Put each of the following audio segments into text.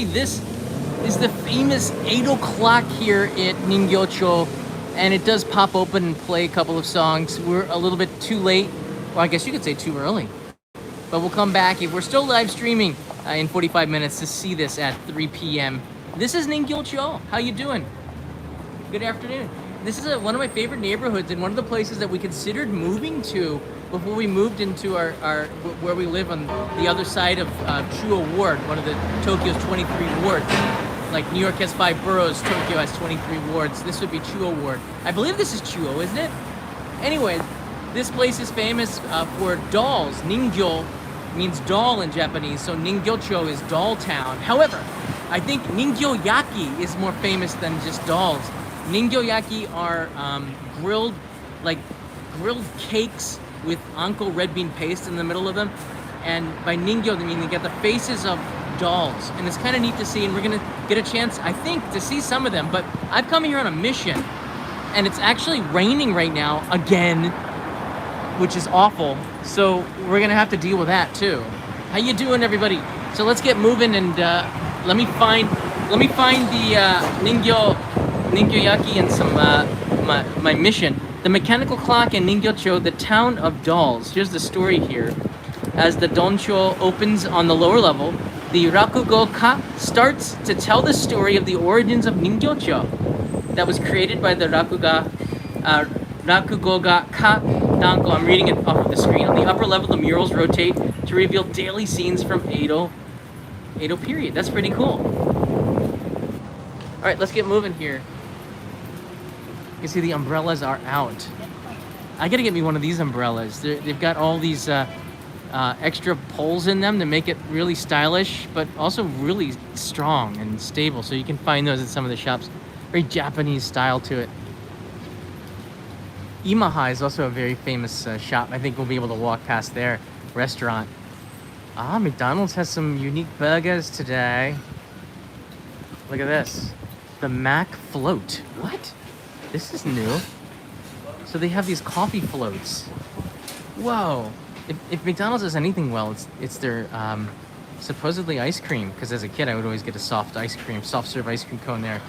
say this is the famous 8 o'clock here at Ningyocho, and it does pop open and play a couple of songs. We're a little bit too late. Well, I guess you could say too early. But we'll come back. If we're still live streaming in 45 minutes to see this at 3 p.m. This is Ningyocho. How you doing? Good afternoon. This is one of my favorite neighborhoods and one of the places that we considered moving to before we moved into our where we live on the other side of Chuo Ward, one of the Tokyo's 23 wards. Like New York has 5 boroughs, Tokyo has 23 wards. This would be Chuo Ward. I believe this is Chuo, isn't it? Anyway, this place is famous for dolls. Ningyo means doll in Japanese, so Ningyocho is doll town. However, I think Ningyoyaki is more famous than just dolls. Ningyoyaki are grilled cakes with anko red bean paste in the middle of them. And by Ningyo, they mean they get the faces of dolls. And it's kind of neat to see, and we're gonna get a chance, I think, to see some of them. But I've come here on a mission, and it's actually raining right now again, which is awful. So we're gonna have to deal with that too. How you doing, everybody? So let's get moving, and let me find the Ningyoyaki and some my mission. The mechanical clock in Ningyocho, the town of dolls. Here's the story here. As the Donsho opens on the lower level, the Rakugo Ka starts to tell the story of the origins of Ningyocho that was created by the Rakugo ga Ka Danko. I'm reading it off of the screen. On the upper level, the murals rotate to reveal daily scenes from Edo period. That's pretty cool. All right, let's get moving here. You see the umbrellas are out. I gotta get me one of these umbrellas. They've got all these extra poles in them to make it really stylish, but also really strong and stable. So you can find those at some of the shops. Very Japanese style to it. Imaha is also a very famous shop. I think we'll be able to walk past their restaurant. McDonald's has some unique burgers today. Look at this. The Mac Float. What? This is new. So they have these coffee floats. Whoa. If McDonald's does anything well, it's their supposedly ice cream. Because as a kid, I would always get a soft serve ice cream cone there.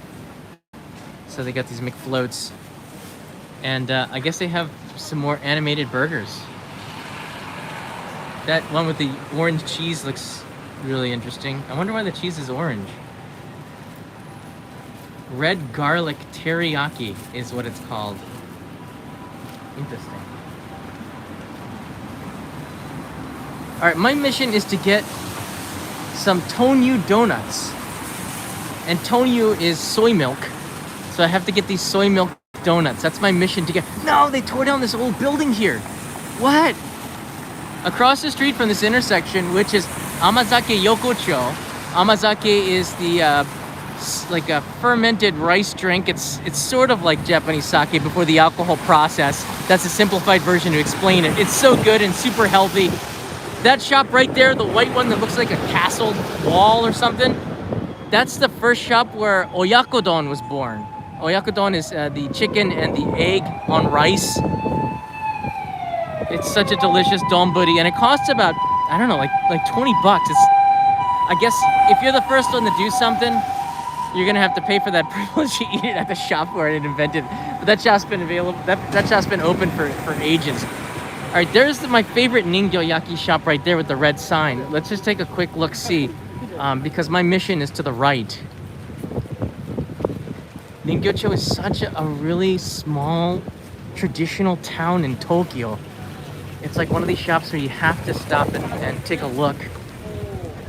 So they got these McFloats. And I guess they have some more animated burgers. That one with the orange cheese looks really interesting. I wonder why the cheese is orange. Red garlic teriyaki is what it's called. Interesting. All right, my mission is to get some tonyu donuts. And tonyu is soy milk. So I have to get these soy milk donuts. That's my mission to get. No, they tore down this old building here. What? Across the street from this intersection, which is Amazake Yokocho. Amazake is the like a fermented rice drink. It's sort of like Japanese sake before the alcohol process. That's a simplified version to explain it. It's so good and super healthy. That shop right there, the white one that looks like a castle wall or something, that's the first shop where Oyakodon was born. Oyakodon is the chicken and the egg on rice. It's such a delicious donburi, and it costs about, I don't know, like $20. I guess if you're the first one to do something, you're gonna have to pay for that privilege to eat it at the shop where it invented. But that shop's been available. That shop's been open for ages. All right, there's my favorite Ningyoyaki shop right there with the red sign. Let's just take a quick look, see, because my mission is to the right. Ningyocho is such a really small, traditional town in Tokyo. It's like one of these shops where you have to stop and take a look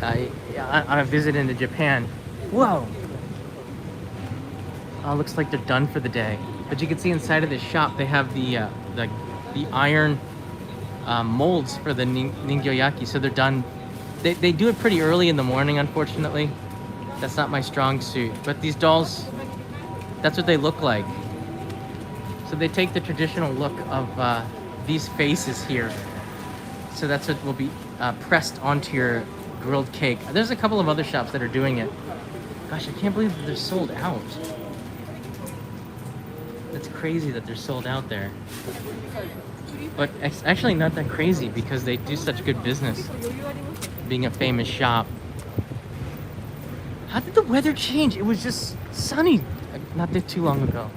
on a visit into Japan. Whoa! Looks like they're done for the day. But you can see inside of this shop, they have the iron molds for the Ningyoyaki, so they're done. They do it pretty early in the morning, unfortunately. That's not my strong suit. But these dolls, that's what they look like. So they take the traditional look of these faces here. So that's what will be pressed onto your grilled cake. There's a couple of other shops that are doing it. Gosh, I can't believe that they're sold out. That's crazy that they're sold out there. But it's actually not that crazy because they do such good business, being a famous shop. How did the weather change? It was just sunny not that too long ago.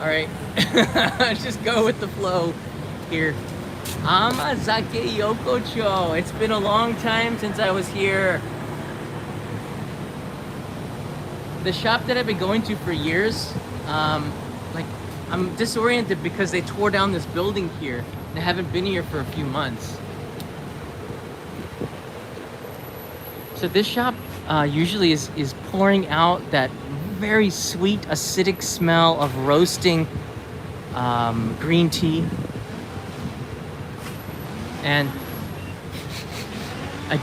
All right, just go with the flow here. Amazake Yokocho. It's been a long time since I was here. The shop that I've been going to for years, like I'm disoriented because they tore down this building here and I haven't been here for a few months. So this shop usually is pouring out that very sweet acidic smell of roasting green tea. And I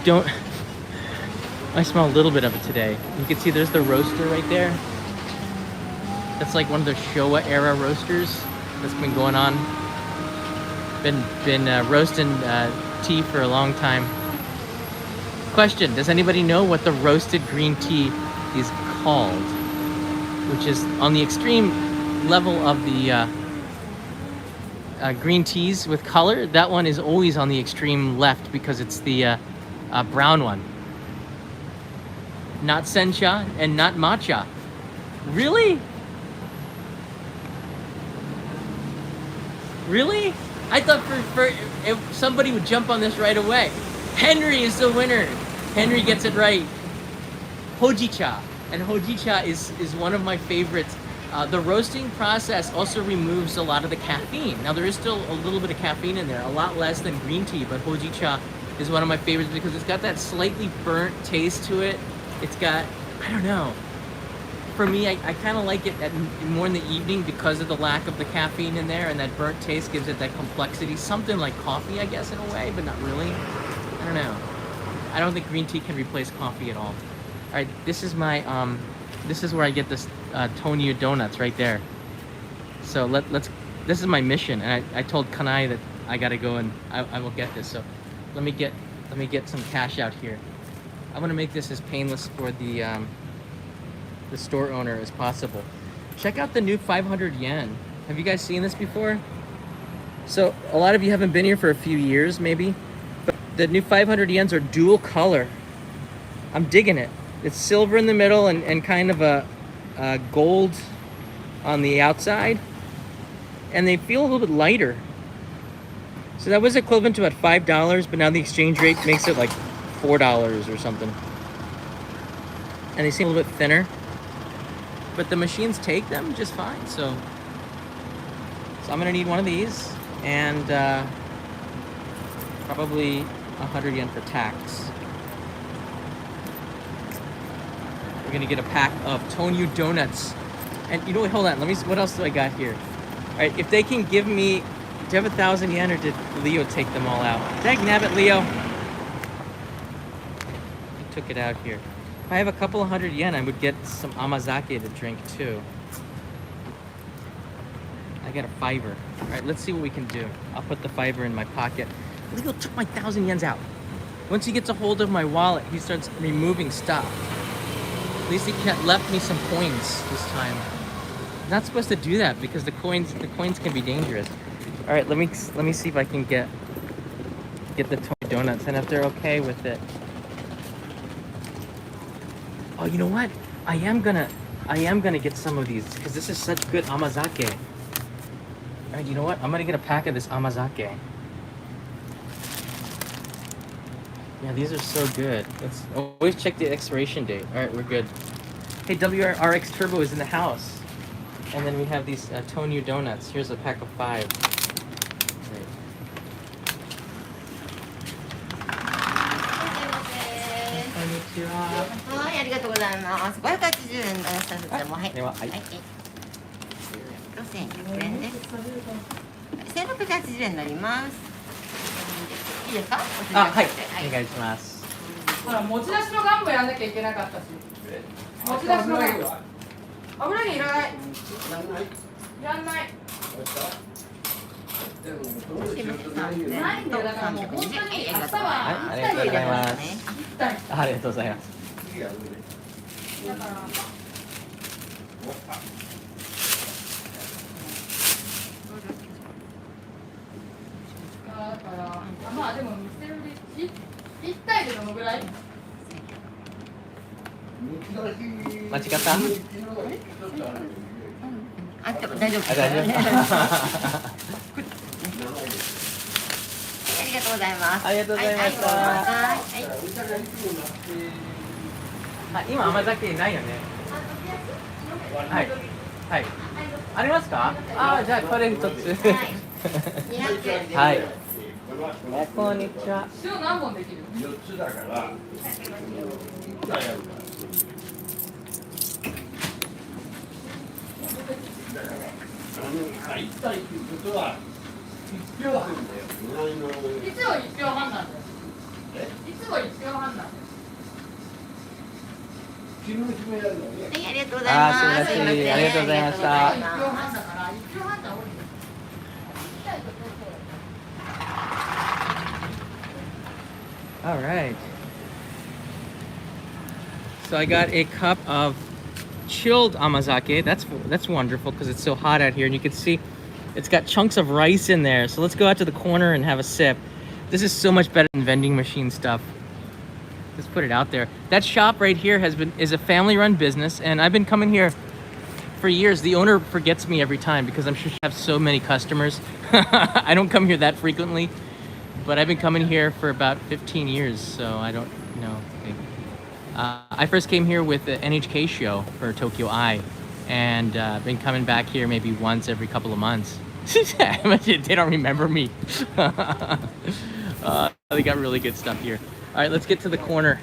smell a little bit of it today. You can see there's the roaster right there. That's like one of the Showa era roasters that's been going on. Been roasting tea for a long time. Question, does anybody know what the roasted green tea is called? Which is on the extreme level of the green teas with color. That one is always on the extreme left because it's the brown one. Not sencha and not matcha. Really? Really? I thought if somebody would jump on this right away. Henry is the winner. Henry gets it right. Hojicha. And hojicha is one of my favorites. The roasting process also removes a lot of the caffeine. Now there is still a little bit of caffeine in there, a lot less than green tea, but hojicha is one of my favorites because it's got that slightly burnt taste to it. It's got, I don't know. For me, I kind of like it more in the evening because of the lack of the caffeine in there, and that burnt taste gives it that complexity. Something like coffee, I guess, in a way, but not really. I don't know. I don't think green tea can replace coffee at all. All right, this is my this is where I get this Tonyu donuts right there. So let's. This is my mission, and I told Kanai that I gotta go and I will get this. So let me get some cash out here. I want to make this as painless for the store owner as possible. Check out the new 500 yen. Have you guys seen this before? So a lot of you haven't been here for a few years, maybe. But the new 500 yens are dual color. I'm digging it. It's silver in the middle and kind of a gold on the outside. And they feel a little bit lighter. So that was equivalent to about $5, but now the exchange rate makes it like $4 or something. And they seem a little bit thinner. But the machines take them just fine. So I'm gonna need one of these and probably 100 yen for tax. We're gonna get a pack of Tonyu donuts. And you know what, hold on, what else do I got here? All right, if they can give me, do you have 1,000 yen or did Leo take them all out? Dagnabbit, Leo. He took it out here. If I have a couple of 100 yen, I would get some amazake to drink too. I got a fiver. All right, let's see what we can do. I'll put the fiver in my pocket. Leo took my 1,000 yens out. Once he gets a hold of my wallet, he starts removing stuff. At least he left me some coins this time. I'm not supposed to do that because the coins can be dangerous. All right, let me see if I can get the Tonyu donuts and if they're okay with it. Oh, you know what? I am gonna get some of these because this is such good amazake. All right, you know what? I'm gonna get a pack of this amazake. Yeah, these are so good. Let's always check the expiration date. All right, we're good. Hey, WRX Turbo is in the house. And then we have these Tonyu donuts. Here's a pack of 5. Great. こんにちは。はい、ありがとうございます。580円出させても、はい。では、はい。1100円です。1680円になります。いいですか？あ、はい。お願いします。ほら、持ち出しのガンもやんなきゃいけなかったし。持ち出しのガン。油にいらない。いらない。ないんだよ、だからもう本当に明日は。ありがとうございます。ありがとうございます。だから。だからまあでも見せる1体でどのぐらい？間違った？あ、でも大丈夫。あ、大丈夫。ありがとうございます。ありがとうございました。あ、今甘酒ないよね。はい。はい。ありますか？あ、じゃあこれ一つ。はい。こんにちは。塩何本できる？4つだから。いくらやるか。だから一体ということは1票なんだよ。いつも1票半なんだよ。いつも1票半なんだよ。昨日決めやるのね。はい、ありがとうございます。あー、すいません。ありがとうございました。1票半だから1票半だ多いんだよ。All right. So I got a cup of chilled amazake. That's wonderful because it's so hot out here, and you can see it's got chunks of rice in there. So let's go out to the corner and have a sip. This is so much better than vending machine stuff. Let's put it out there. That shop right here is a family-run business, and I've been coming here for years. The owner forgets me every time because I'm sure she has so many customers. I don't come here that frequently, but I've been coming here for about 15 years, so I don't know. I first came here with the NHK show for Tokyo Eye, and I've been coming back here maybe once every couple of months. They don't remember me. They got really good stuff here. All right, let's get to the corner.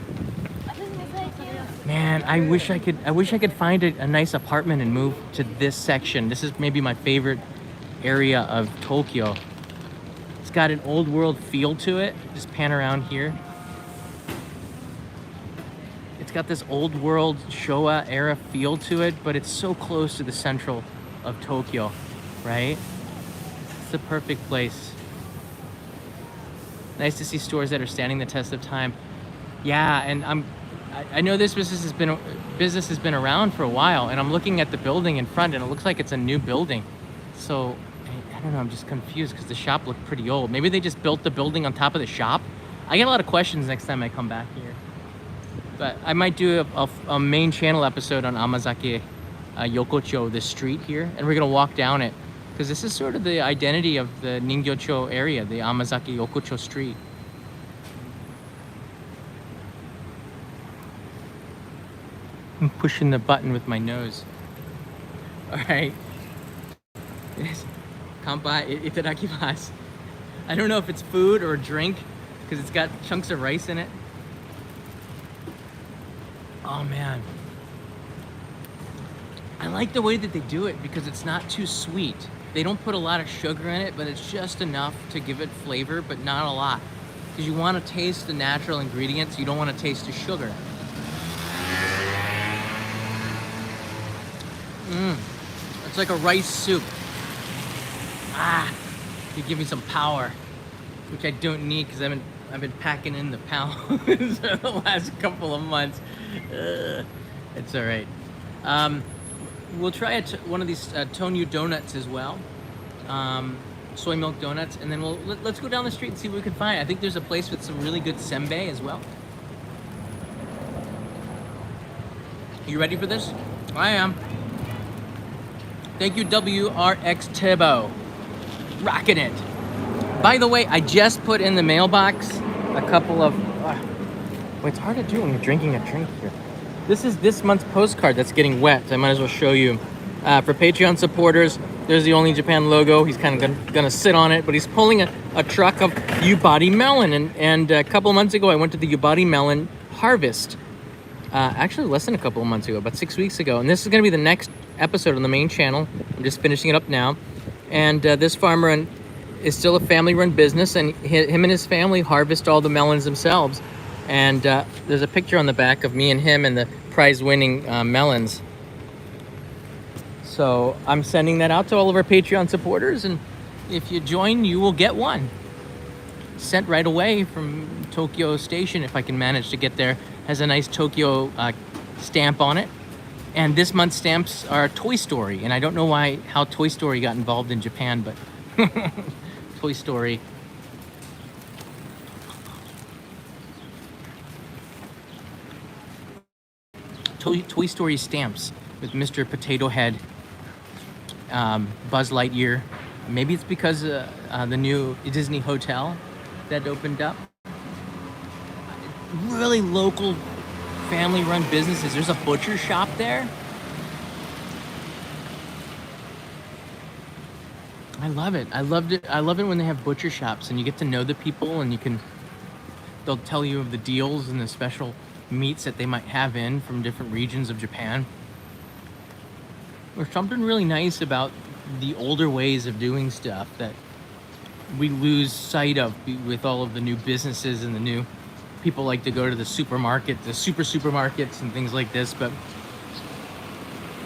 Man, I wish I could find a nice apartment and move to this section. This is maybe my favorite area of Tokyo. It's got an old world feel to it. Just pan around here. It's got this old world Showa era feel to it, but it's so close to the central of Tokyo, right? It's the perfect place. Nice to see stores that are standing the test of time. Yeah, and I know this business has been around for a while, and I'm looking at the building in front, and it looks like it's a new building. So I don't know, I'm just confused because the shop looked pretty old. Maybe they just built the building on top of the shop. I get a lot of questions next time I come back here. But I might do a main channel episode on Amazake Yokocho, this street here, and we're gonna walk down it because this is sort of the identity of the Ningyocho area, the Amazake Yokocho street. I'm pushing the button with my nose. All right. Yes. Kanpai, itadakimasu. I don't know if it's food or a drink because it's got chunks of rice in it. Oh man. I like the way that they do it because it's not too sweet. They don't put a lot of sugar in it, but it's just enough to give it flavor, but not a lot. Because you want to taste the natural ingredients, you don't want to taste the sugar. It's like a rice soup. You give me some power, which I don't need because I've been packing in the pounds for the last couple of months. It's all right. We'll try one of these Tonyu donuts as well, soy milk donuts, and then let's go down the street and see what we can find. I think there's a place with some really good senbei as well. You ready for this? I am. Thank you, WRX Tibo. Rocking it. By the way, I just put in the mailbox a couple of... well, it's hard to do when you're drinking a drink here. This is this month's postcard that's getting wet. I might as well show you. For Patreon supporters, there's the Only Japan logo. He's kind of gonna sit on it, but he's pulling a truck of Yubari melon. And a couple of months ago, I went to the Yubari melon harvest. Actually, less than a couple of months ago, about 6 weeks ago. And this is gonna be the next episode on the main channel. I'm just finishing it up now. And this farmer is still a family-run business, and him and his family harvest all the melons themselves. And there's a picture on the back of me and him and the prize-winning melons. So I'm sending that out to all of our Patreon supporters, and if you join, you will get one. Sent right away from Tokyo Station, if I can manage to get there. Has a nice Tokyo stamp on it. And this month's stamps are Toy Story, and I don't know how Toy Story got involved in Japan, but Toy Story. Toy Story stamps with Mr. Potato Head, Buzz Lightyear. Maybe it's because the new Disney hotel that opened up. Really local, family-run businesses. There's a butcher shop there. I love it. I loved it. I love it when they have butcher shops and you get to know the people and they'll tell you of the deals and the special meats that they might have in from different regions of Japan. There's something really nice about the older ways of doing stuff that we lose sight of with all of the new businesses and the new people like to go to the supermarket, the supermarkets and things like this, but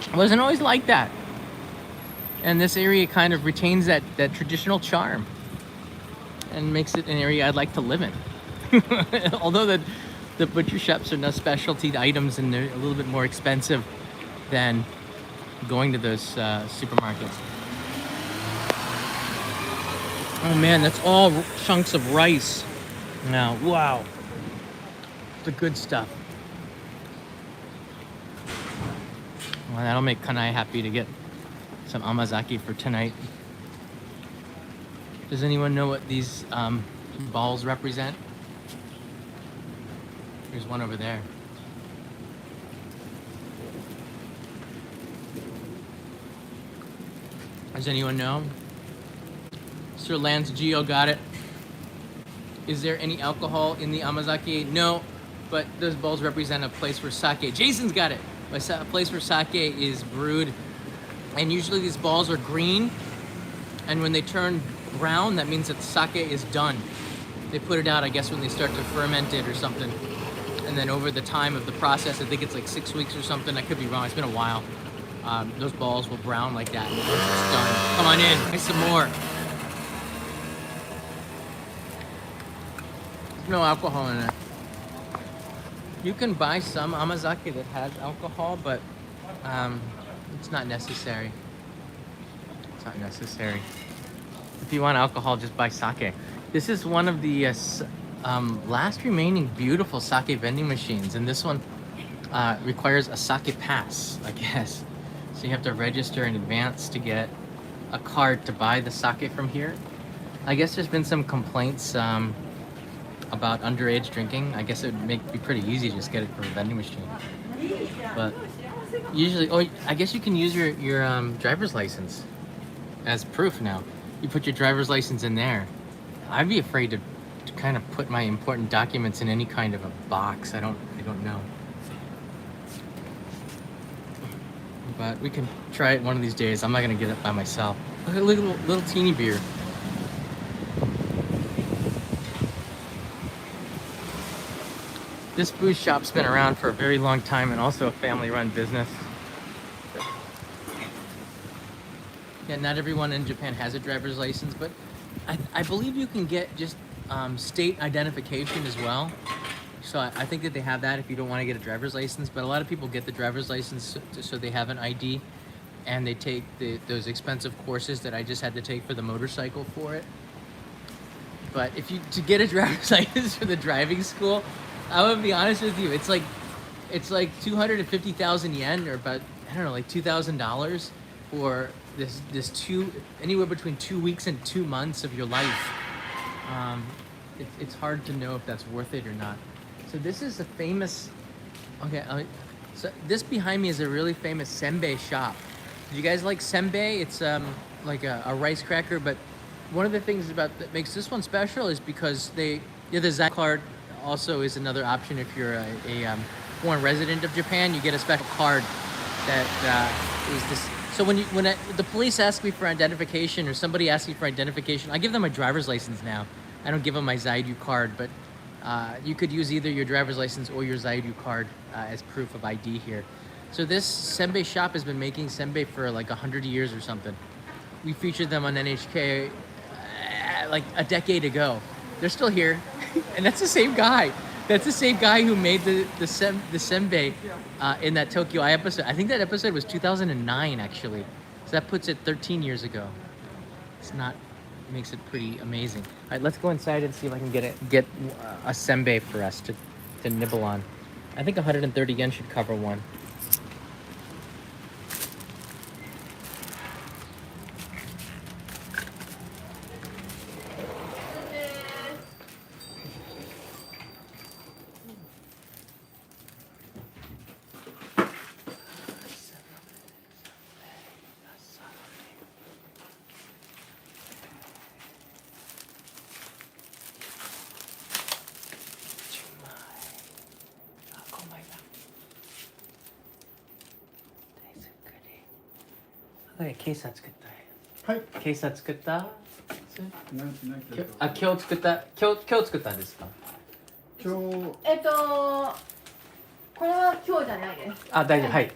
it wasn't always like that. And this area kind of retains that traditional charm and makes it an area I'd like to live in. Although the butcher shops are now specialty items and they're a little bit more expensive than going to those supermarkets. Oh man, that's all chunks of rice now. Wow. The good stuff. Well, that'll make Kanai happy to get some amazaki for tonight. Does anyone know what these balls represent? There's one over there. Does anyone know? Sir Lance Gio got it. Is there any alcohol in the amazaki? No, but those balls represent a place where sake. Jason's got it. A place where sake is brewed. And usually these balls are green. And when they turn brown, that means that the sake is done. They put it out, I guess, when they start to ferment it or something. And then over the time of the process, I think it's like 6 weeks or something. I could be wrong. It's been a while. Those balls will brown like that. It's done. Come on in. Nice some more. There's no alcohol in it. You can buy some amazaki that has alcohol, but it's not necessary. It's not necessary. If you want alcohol, just buy sake. This is one of the last remaining beautiful sake vending machines, and this one requires a sake pass, I guess. So you have to register in advance to get a card to buy the sake from here. I guess there's been some complaints about underage drinking. I guess it would be pretty easy to just get it from a vending machine. But usually, I guess you can use your driver's license as proof now. You put your driver's license in there. I'd be afraid to kind of put my important documents in any kind of a box. I don't know. But we can try it one of these days. I'm not gonna get it by myself. Look at a little teeny beer. This food shop's been around for a very long time and also a family-run business. Yeah, not everyone in Japan has a driver's license, but I believe you can get just state identification as well. So I think that they have that if you don't want to get a driver's license, but a lot of people get the driver's license so they have an ID, and they take those expensive courses that I just had to take for the motorcycle for it. But to get a driver's license for the driving school, I would be honest with you, it's like 250,000 yen, or about, I don't know, like $2,000 for this anywhere between 2 weeks and 2 months of your life. It's hard to know if that's worth it or not. So this is a famous, so this behind me is a really famous Senbei Shop. Do you guys like Senbei? It's like a rice cracker, but one of the things that makes this one special is because the Zai card also is another option. If you're a foreign resident of Japan, you get a special card that is this. So when the police ask me for identification, or somebody asks me for identification, I give them my driver's license now. I don't give them my Zairyu card, but you could use either your driver's license or your Zairyu card as proof of ID here. So this Senbei Shop has been making senbei for like 100 years or something. We featured them on NHK like a decade ago. They're still here, and that's the same guy. That's the same guy who made the senbei in that Tokyo Eye episode. I think that episode was 2009, actually. So that puts it 13 years ago. Makes it pretty amazing. All right, let's go inside and see if I can get a senbei for us to nibble on. I think 130 yen should cover one. これケイさん作ったはい。ケイさん作ったなんきょ今日作ったんですか今日これは今日じゃないです。あ、大丈夫。はい。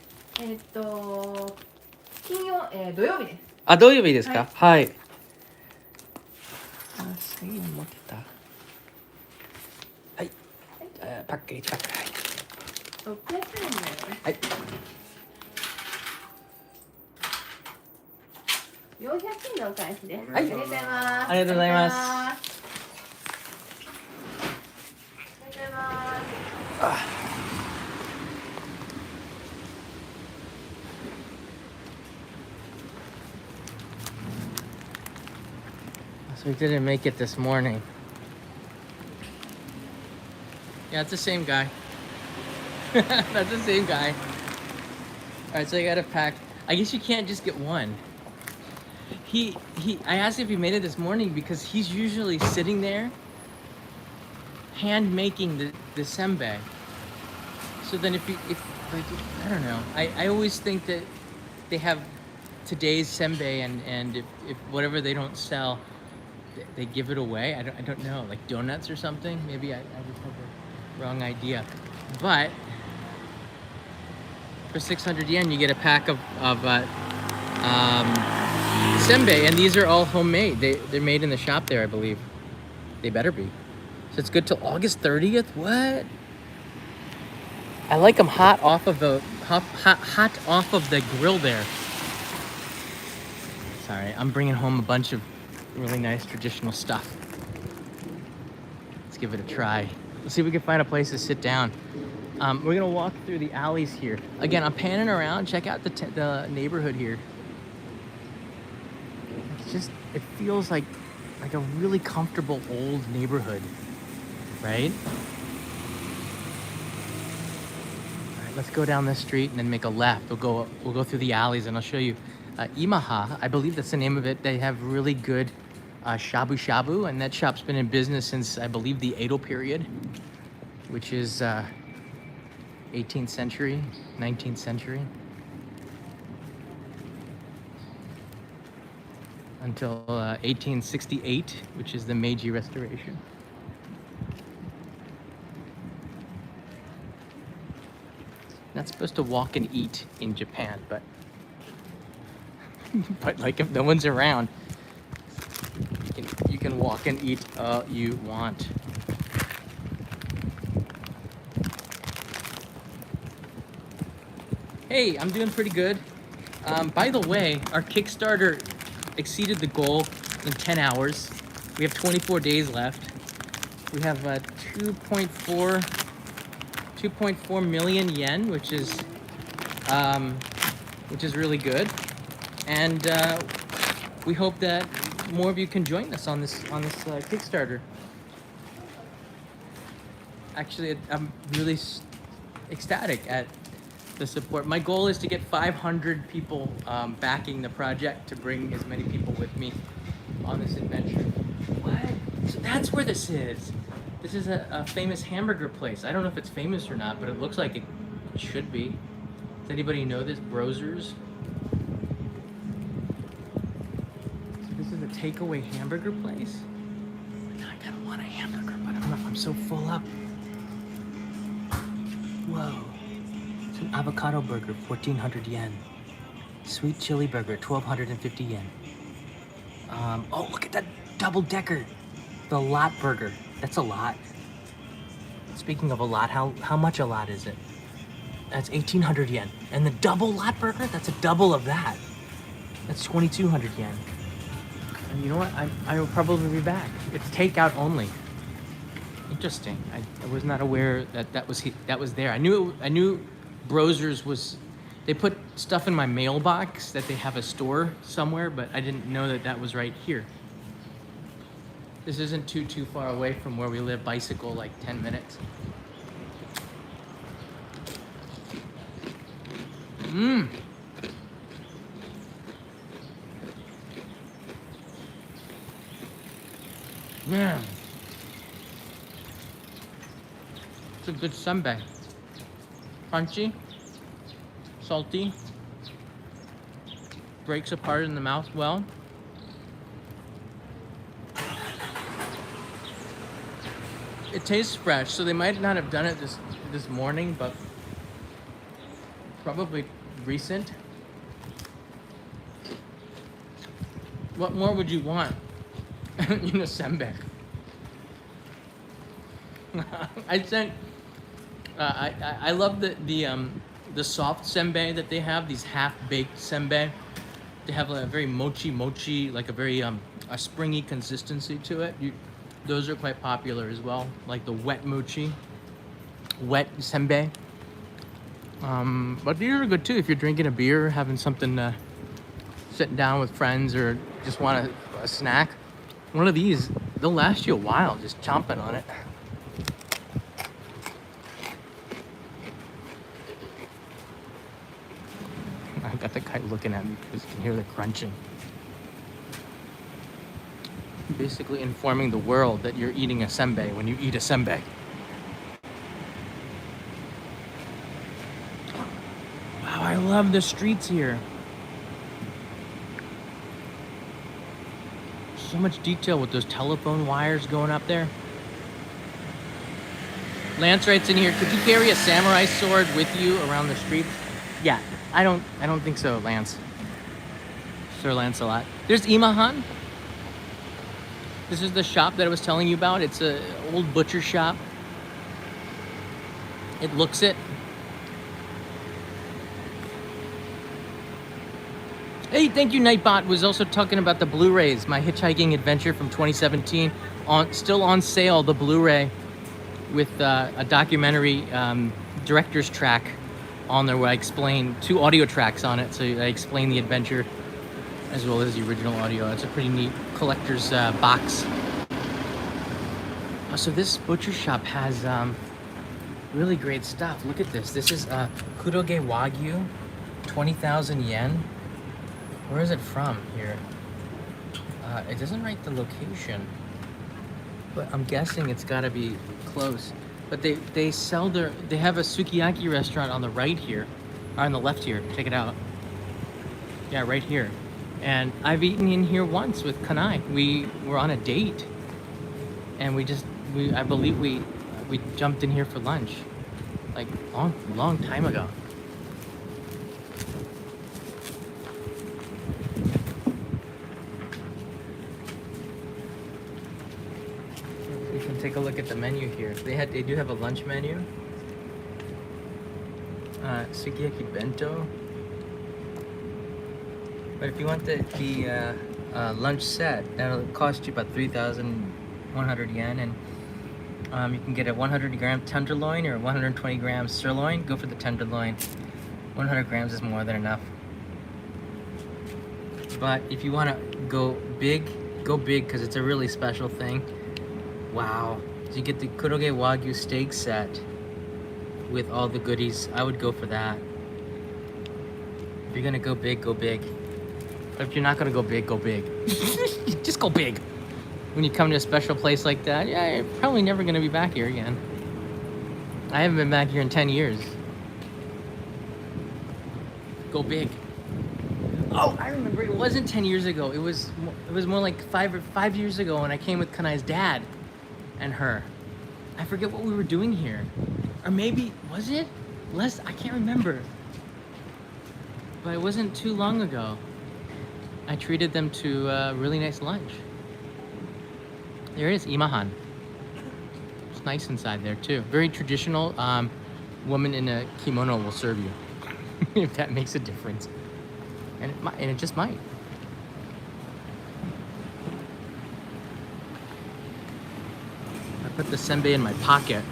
金曜、土曜日です。あ、土曜日ですかはい。あ、1000円持ってた。はい。パッケージパック。600円です。はい。 400円でお返しです。はいありがとうございます。ありがとうございます。ありがとうございます。So we didn't make it this morning. Yeah, it's the same guy. That's the same guy. Alright, so I got a pack. I guess you can't just get one. I asked if he made it this morning because he's usually sitting there hand making the senbei. So then if like, I don't know. I always think that they have today's senbei and if whatever they don't sell, they give it away. I don't know, like donuts or something. Maybe I just have the wrong idea. But for 600 yen, you get a pack of senbei, and these are all homemade. They're made in the shop there, I believe. They better be. So it's good till August 30th. What? I like them hot off of the hot off of the grill there. Sorry, I'm bringing home a bunch of really nice traditional stuff. Let's give it a try. Let's see if we can find a place to sit down. We're gonna walk through the alleys here. Again, I'm panning around. Check out the neighborhood here. It feels like a really comfortable old neighborhood, right? All right, let's go down this street and then make a left. We'll go through the alleys and I'll show you. Imaha, I believe that's the name of it. They have really good shabu shabu, and that shop's been in business since I believe the Edo period, which is 18th century, 19th century, until 1868, which is the Meiji Restoration. Not supposed to walk and eat in Japan, but like if no one's around, you can walk and eat all you want. Hey, I'm doing pretty good. By the way, our Kickstarter exceeded the goal in 10 hours. We have 24 days left. We have 2.4 million yen, which is really good. And we hope that more of you can join us on this Kickstarter. Actually, I'm really ecstatic at the support. My goal is to get 500 people backing the project to bring as many people with me on this adventure. What? So that's where this is. This is a famous hamburger place. I don't know if it's famous or not, but it looks like it should be. Does anybody know this? Brozers? So this is a takeaway hamburger place? Now I kinda want a hamburger, but I don't know if I'm so full up. Whoa. It's an avocado burger, 1,400 yen. Sweet chili burger, 1,250 yen. Oh, look at that double decker. The lot burger. That's a lot. Speaking of a lot, how much a lot is it? That's 1,800 yen. And the double lot burger, that's a double of that. That's 2,200 yen. And you know what? I will probably be back. It's takeout only. Interesting. I was not aware that was there. I knew Brozers was. They put stuff in my mailbox that they have a store somewhere, but I didn't know that was right here. This isn't too far away from where we live. Bicycle like 10 minutes. Man. It's a good senbei. Crunchy, salty, breaks apart in the mouth well. It tastes fresh, so they might not have done it this morning, but probably recent. What more would you want in a senbei? I love the soft senbei that they have. These half-baked senbei. They have a very mochi, like a very a springy consistency to it. Those are quite popular as well, like the wet mochi, wet senbei. But these are good too if you're drinking a beer, having something, sitting down with friends, or just want a snack. One of these, they'll last you a while just chomping on it. I got the guy looking at me because you can hear the crunching. Basically informing the world that you're eating a senbei when you eat a senbei. Wow, I love the streets here. So much detail with those telephone wires going up there. Lance writes in here, could you carry a samurai sword with you around the streets? Yeah, I don't think so, Lance. Sir Lancelot. There's Imahan. This is the shop that I was telling you about. It's an old butcher shop. It looks it. Hey, thank you, Nightbot. Was also talking about the Blu-rays. My hitchhiking adventure from 2017. Still on sale, the Blu-ray with a documentary director's track on there where I explain 2 audio tracks on it. So I explain the adventure as well as the original audio. It's a pretty neat collector's box. So this butcher shop has really great stuff. Look at this. This is Kuroge Wagyu, 20,000 yen. Where is it from here? It doesn't write the location, but I'm guessing it's got to be close. But they have a sukiyaki restaurant on the right here, or on the left here. Check it out. Yeah, right here. And I've eaten in here once with Kanai. We were on a date, and I believe we jumped in here for lunch, like long time ago. You can take a look at the menu here. They do have a lunch menu. Sukiyaki bento. But if you want the lunch set, that'll cost you about 3,100 yen, and you can get a 100-gram tenderloin or 120-gram sirloin. Go for the tenderloin. 100 grams is more than enough. But if you want to go big because it's a really special thing. Wow. So you get the Kuroge Wagyu steak set with all the goodies. I would go for that. If you're going to go big, go big. But if you're not going to go big, go big. Just go big. When you come to a special place like that, yeah, you're probably never going to be back here again. I haven't been back here in 10 years. Go big. Oh, I remember. It wasn't 10 years ago. It was more like 5 years ago when I came with Kanai's dad and her. I forget what we were doing here. Or maybe, was it? I can't remember. But it wasn't too long ago. I treated them to a really nice lunch. There it is, Imahan. It's nice inside there too. Very traditional. Woman in a kimono will serve you, if that makes a difference. And it just might. I put the senbei in my pocket.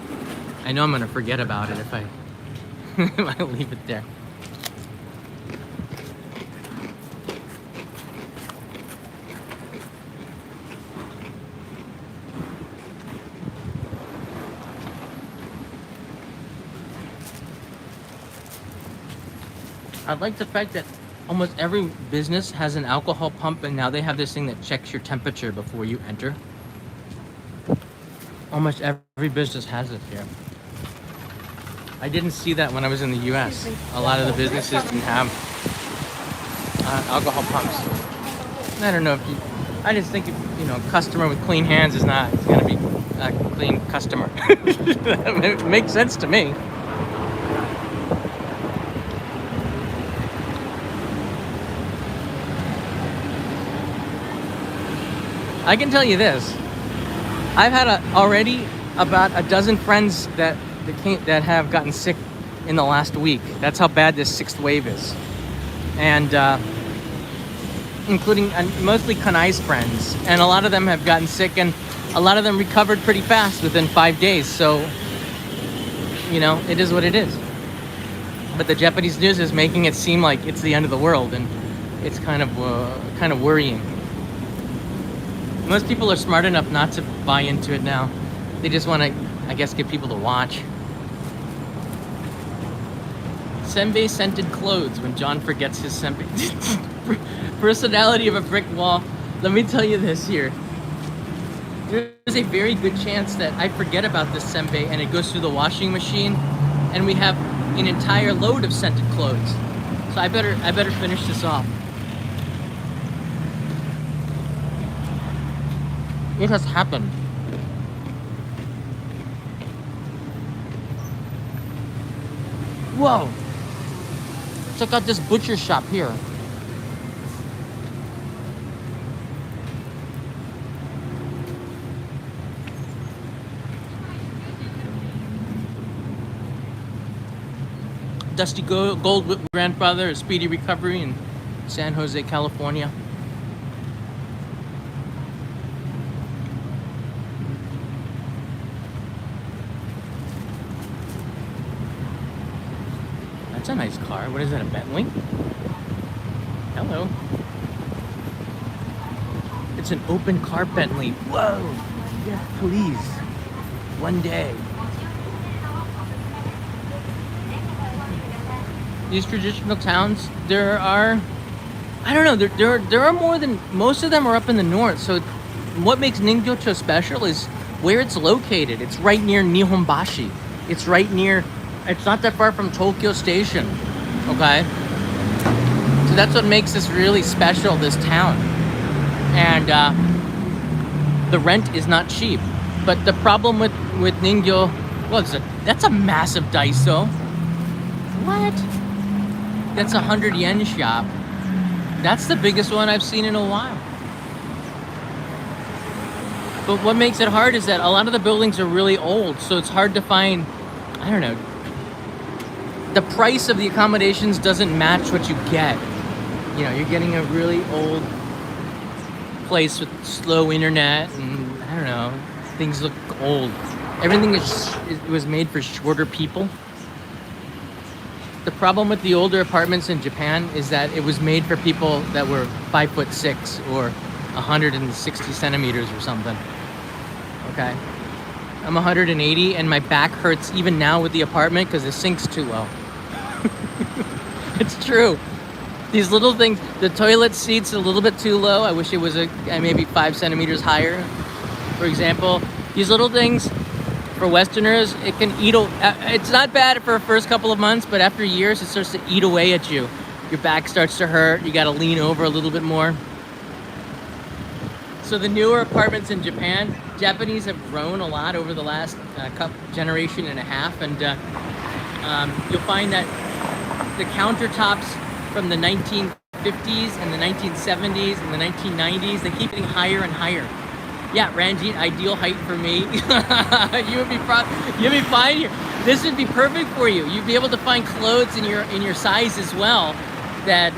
I know I'm gonna forget about it if I leave it there. I like the fact that almost every business has an alcohol pump, and now they have this thing that checks your temperature before you enter. Almost every business has it here. I didn't see that when I was in the US. A lot of the businesses didn't have alcohol pumps. I don't know if you. I just think a customer with clean hands is not going to be a clean customer. It makes sense to me. I can tell you this. I've had already about a dozen friends that have gotten sick in the last week. That's how bad this 6th wave is. And including mostly Kanai's friends. And a lot of them have gotten sick, and a lot of them recovered pretty fast within 5 days. So, it is what it is. But the Japanese news is making it seem like it's the end of the world, and it's kind of worrying. Most people are smart enough not to buy into it now. They just want to, I guess, get people to watch. Senbei scented clothes when John forgets his senbei. Personality of a brick wall. Let me tell you this here. There's a very good chance that I forget about this senbei and it goes through the washing machine, and we have an entire load of scented clothes. So I better finish this off. It has happened. Whoa! Check out this butcher shop here. Dusty Gold with grandfather, a speedy recovery in San Jose, California. That's a nice car. What is that, a Bentley? Hello. It's an open car Bentley. Whoa! Yes, please. One day. These traditional towns, there are, I don't know, there are more than, most of them are up in the north. So what makes Ningyocho special is where it's located. It's right near Nihonbashi. It's right near, it's not that far from Tokyo Station, okay? So that's what makes this really special, this town. And the rent is not cheap. But the problem with Ningyo, well, that's a massive Daiso. What? That's a 100 yen shop. That's the biggest one I've seen in a while. But what makes it hard is that a lot of the buildings are really old, so it's hard to find, I don't know, the price of the accommodations doesn't match what you get. You know, you're getting a really old place with slow internet, and I don't know, things look old. Everything was made for shorter people. The problem with the older apartments in Japan is that it was made for people that were 5'6" or 160 centimeters or something. Okay. I'm 180 and my back hurts even now with the apartment because the sink's too low. It's true. These little things, the toilet seat's a little bit too low. I wish it was maybe 5 centimeters higher. For example, these little things, for Westerners, it can eat. It's not bad for the first couple of months, but after years, it starts to eat away at you. Your back starts to hurt. You got to lean over a little bit more. So the newer apartments in Japan, Japanese have grown a lot over the last generation and a half, and you'll find that the countertops from the 1950s and the 1970s and the 1990s, they keep getting higher and higher. Yeah, Ranjit, ideal height for me. You'd be fine here. This would be perfect for you. You'd be able to find clothes in your size as well. That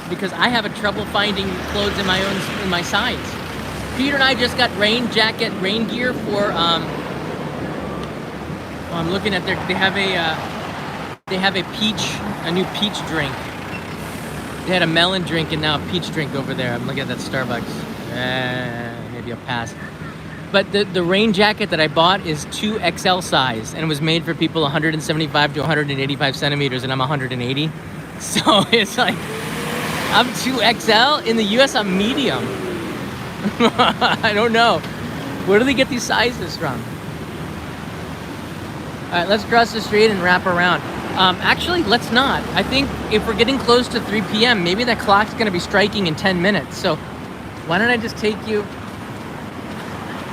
because I have a trouble finding clothes in my size. Peter and I just got rain gear for. I'm looking at they have a new peach drink. They had a melon drink and now a peach drink over there. I'm looking at that Starbucks. Maybe I'll pass. But the rain jacket that I bought is 2XL size and it was made for people 175 to 185 centimeters and I'm 180. So it's like, I'm 2XL. In the US, I'm medium. I don't know. Where do they get these sizes from? All right, let's cross the street and wrap around. Actually, let's not. I think if we're getting close to 3 p.m., maybe that clock's going to be striking in 10 minutes. So why don't I just take you...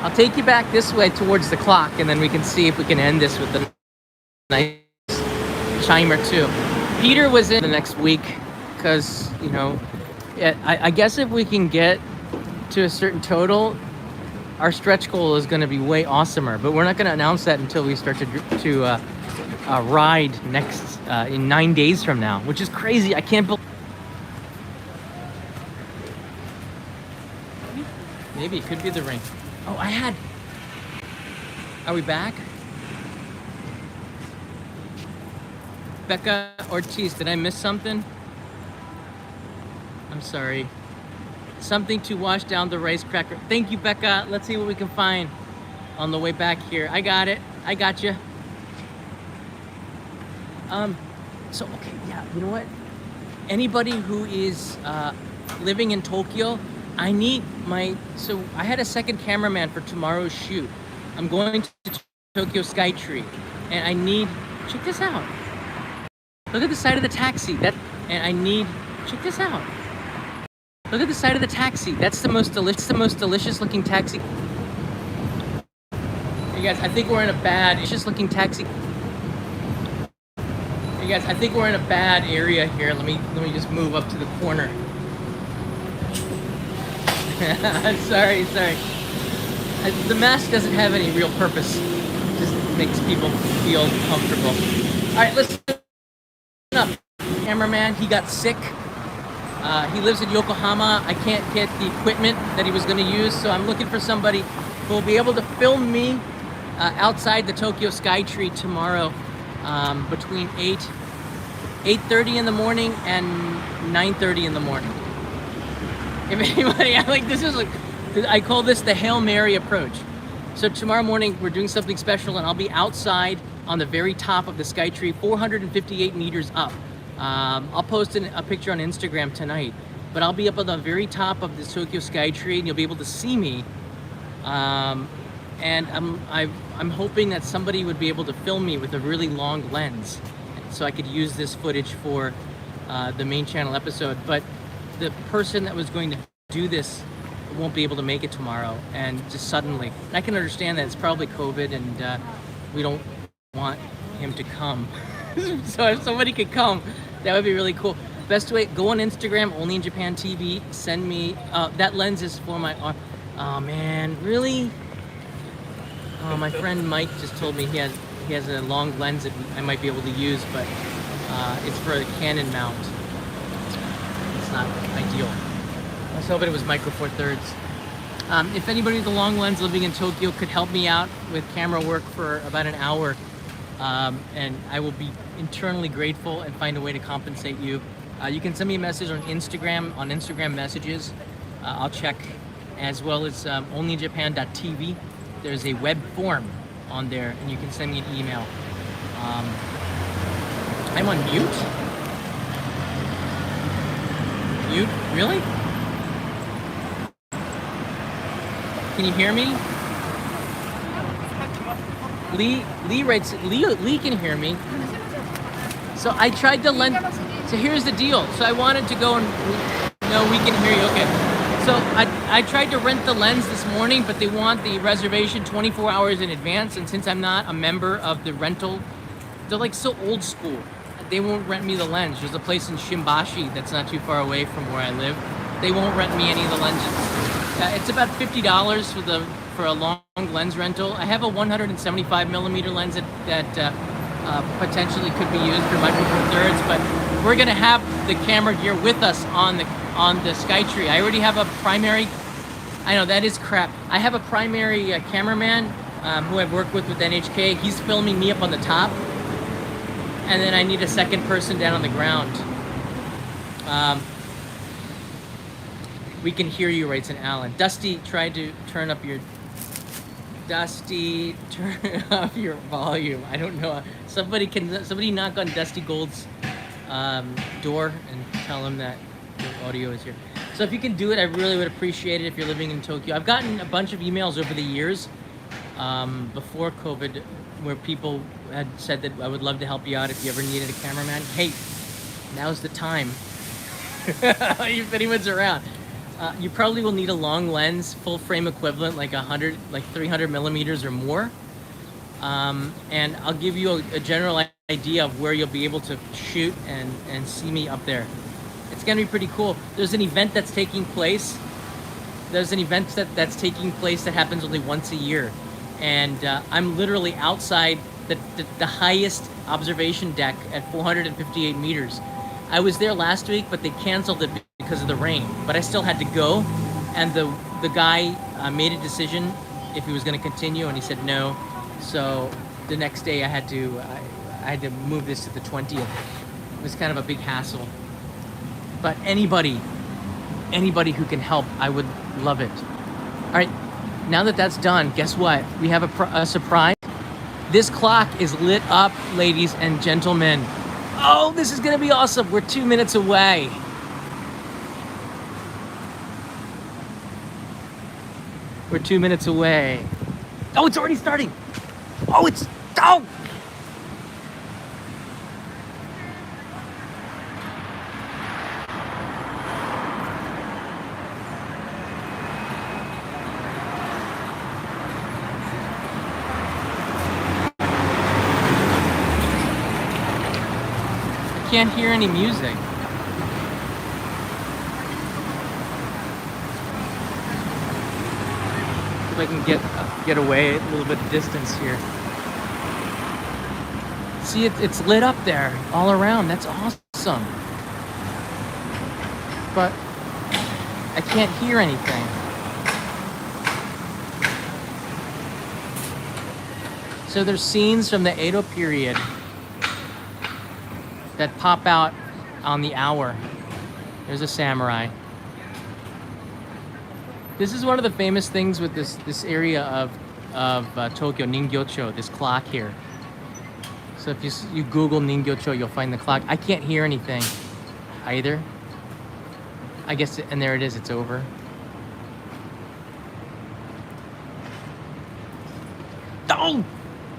I'll take you back this way towards the clock, and then we can see if we can end this with a nice chimer too. Peter was in the next week because, you know, I guess if we can get to a certain total, our stretch goal is going to be way awesomer. But we're not going to announce that until we start to ride next in 9 days from now, which is crazy. I can't believe. Maybe it could be the ring. Oh, are we back? Becca Ortiz, did I miss something? I'm sorry. Something to wash down the rice cracker. Thank you, Becca. Let's see what we can find on the way back here. I got it. I got you. So, okay, yeah, you know what? Anybody who is living in Tokyo, so I had a second cameraman for tomorrow's shoot. I'm going to Tokyo Skytree, and check this out. Look at the side of the taxi. Check this out. Look at the side of the taxi. That's the most delicious looking taxi. Hey guys, I think we're in a bad, looking taxi. Hey guys, I think we're in a bad area here. Let me just move up to the corner. sorry. The mask doesn't have any real purpose. It just makes people feel comfortable. All right, listen up. Cameraman, he got sick. He lives in Yokohama. I can't get the equipment that he was going to use, so I'm looking for somebody who will be able to film me outside the Tokyo Skytree tomorrow between 8:30 in the morning and 9:30 in the morning. If anybody, I call this the Hail Mary approach. So tomorrow morning we're doing something special, and I'll be outside on the very top of the Skytree, 458 meters up. I'll post a picture on Instagram tonight, but I'll be up on the very top of the Tokyo Skytree, and you'll be able to see me. And I'm hoping that somebody would be able to film me with a really long lens, so I could use this footage for the main channel episode. But the person that was going to do this won't be able to make it tomorrow, and just suddenly. And I can understand that it's probably COVID, and we don't want him to come. So if somebody could come, that would be really cool. Best way, go on Instagram, Only in Japan TV, send me, that lens is for my arm. Oh man, really? Oh, my friend Mike just told me he has a long lens that I might be able to use, but it's for a Canon mount. It's not ideal. I was hoping it was micro four thirds. If anybody with a long lens living in Tokyo could help me out with camera work for about an hour, and I will be internally grateful and find a way to compensate you. You can send me a message on Instagram messages. I'll check, as well as onlyjapan.tv. There's a web form on there, and you can send me an email. I'm on mute? Mute? Really? Can you hear me? Lee writes, Lee can hear me. So I tried to lend, so here's the deal. So I wanted to go and, no, we can hear you, okay. So I tried to rent the lens this morning, but they want the reservation 24 hours in advance. And since I'm not a member of the rental, they're like so old school. They won't rent me the lens. There's a place in Shimbashi that's not too far away from where I live. They won't rent me any of the lenses. It's about $50 for a long lens rental. I have a 175 millimeter lens that potentially could be used for micro four thirds, but we're gonna have the camera gear with us on the Skytree. I already have a primary. I know that is crap. I have a primary cameraman who I've worked with NHK. He's filming me up on the top, and then I need a second person down on the ground. We can hear you, writes an Alan. Dusty, try to turn up your volume. I don't know. Somebody knock on Dusty Gold's door and tell him that the audio is here. So if you can do it, I really would appreciate it if you're living in Tokyo. I've gotten a bunch of emails over the years before COVID, where people had said that I would love to help you out if you ever needed a cameraman. Hey, now's the time. If anyone's around. You probably will need a long lens, full frame equivalent, like 300 millimeters or more. And I'll give you a general idea of where you'll be able to shoot and see me up there. It's gonna be pretty cool. There's an event that's taking place. That's taking place that happens only once a year. And I'm literally outside the highest observation deck at 458 meters. I was there last week, but they canceled it because of the rain. But I still had to go. And the guy made a decision if he was gonna continue, and he said no. So the next day I had to move this to the 20th. It was kind of a big hassle. But anybody who can help, I would love it. All right, now that that's done, guess what? We have a surprise. This clock is lit up, ladies and gentlemen. Oh, this is gonna be awesome. We're 2 minutes away. We're 2 minutes away. Oh, it's already starting. Oh, oh! I can't hear any music. If I can get away a little bit of distance here. See, it's lit up there all around. That's awesome. But I can't hear anything. So there's scenes from the Edo period that pop out on the hour. There's a samurai. This is one of the famous things with this area of Tokyo, Ningyocho, this clock here. So if you Google Ningyocho, you'll find the clock. I can't hear anything either. I guess, and there it is, it's over. Oh,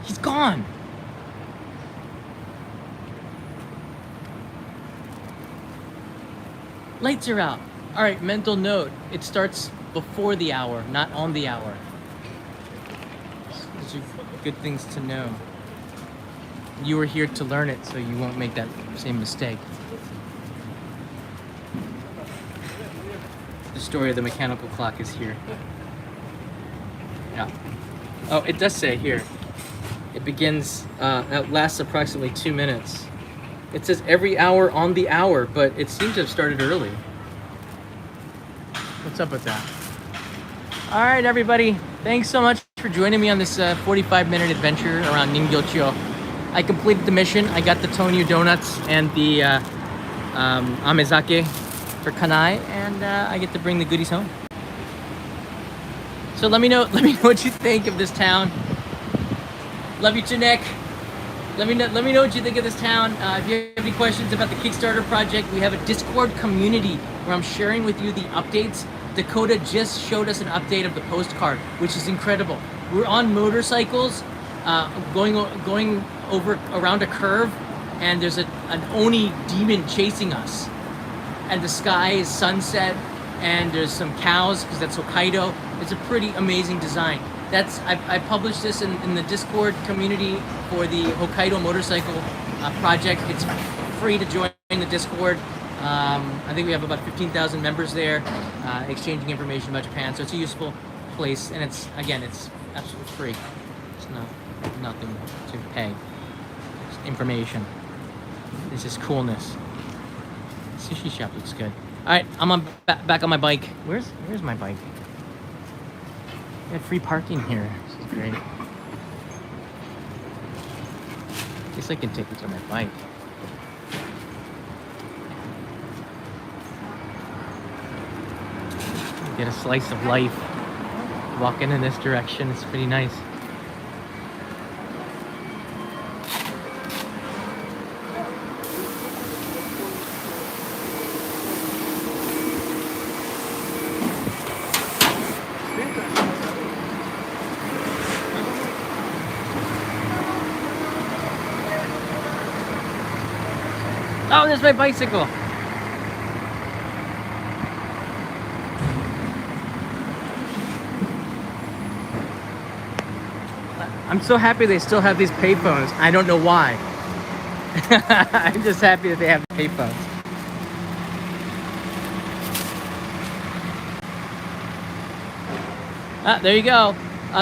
he's gone. Lights are out. All right, mental note. It starts before the hour, not on the hour. Those are good things to know. You were here to learn it, so you won't make that same mistake. The story of the mechanical clock is here. Yeah. Oh, it does say here. It begins, it lasts approximately 2 minutes. It says every hour on the hour, but it seems to have started early. What's up with that? All right, everybody. Thanks so much for joining me on this 45-minute adventure around Ningyocho. I completed the mission. I got the Tonyu donuts and the amezake for Kanai, and I get to bring the goodies home. So let me know what you think of this town. Love you too, Nick. Let me know what you think of this town. If you have any questions about the Kickstarter project, we have a Discord community where I'm sharing with you the updates. Dakota just showed us an update of the postcard, which is incredible. We're on motorcycles, going over around a curve, and there's an Oni demon chasing us. And the sky is sunset, and there's some cows because that's Hokkaido. It's a pretty amazing design. I published this in the Discord community for the Hokkaido motorcycle project. It's free to join the Discord. I think we have about 15,000 members there, exchanging information about Japan. So it's a useful place, and it's absolutely free. It's nothing to pay. It's information. This is coolness. Sushi shop looks good. All right, I'm back on my bike. Where's my bike? We had free parking here. This is great. I guess I can take this on my bike. Get a slice of life. Walking in this direction, it's pretty nice. Oh, there's my bicycle. I'm so happy they still have these payphones. I don't know why. I'm just happy that they have payphones. Ah, there you go.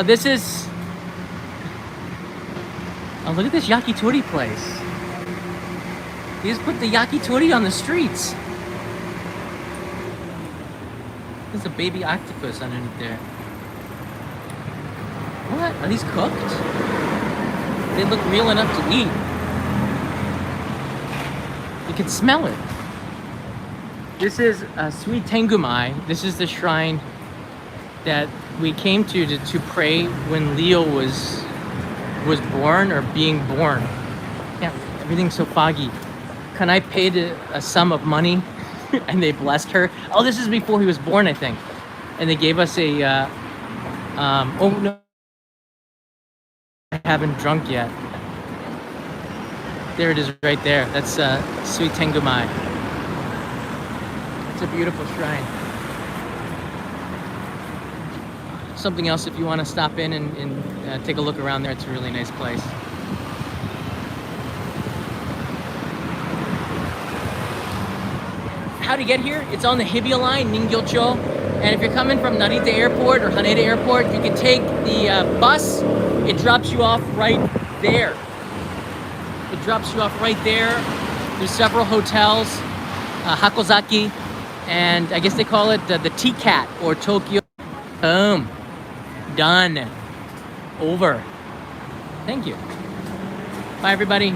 This is... Oh, look at this yakitori place. They just put the yakitori on the streets. There's a baby octopus underneath there. What? Are these cooked? They look real enough to eat. You can smell it. This is Sweet Tengumai. This is the shrine that we came to pray when Leo was born or being born. Yeah, everything's so foggy. Kanai paid a sum of money and they blessed her. Oh, this is before he was born, I think. And they gave us a, oh no, I haven't drunk yet. There it is right there. That's Sweet Tengumai. It's a beautiful shrine. Something else if you want to stop in and take a look around there. It's a really nice place. How to get here? It's on the Hibiya line, Ningyocho. And if you're coming from Narita Airport or Haneda Airport, you can take the bus. It drops you off right there. It drops you off right there. There's several hotels, Hakozaki, and I guess they call it the T-Cat or Tokyo. Boom. Done. Over. Thank you. Bye, everybody.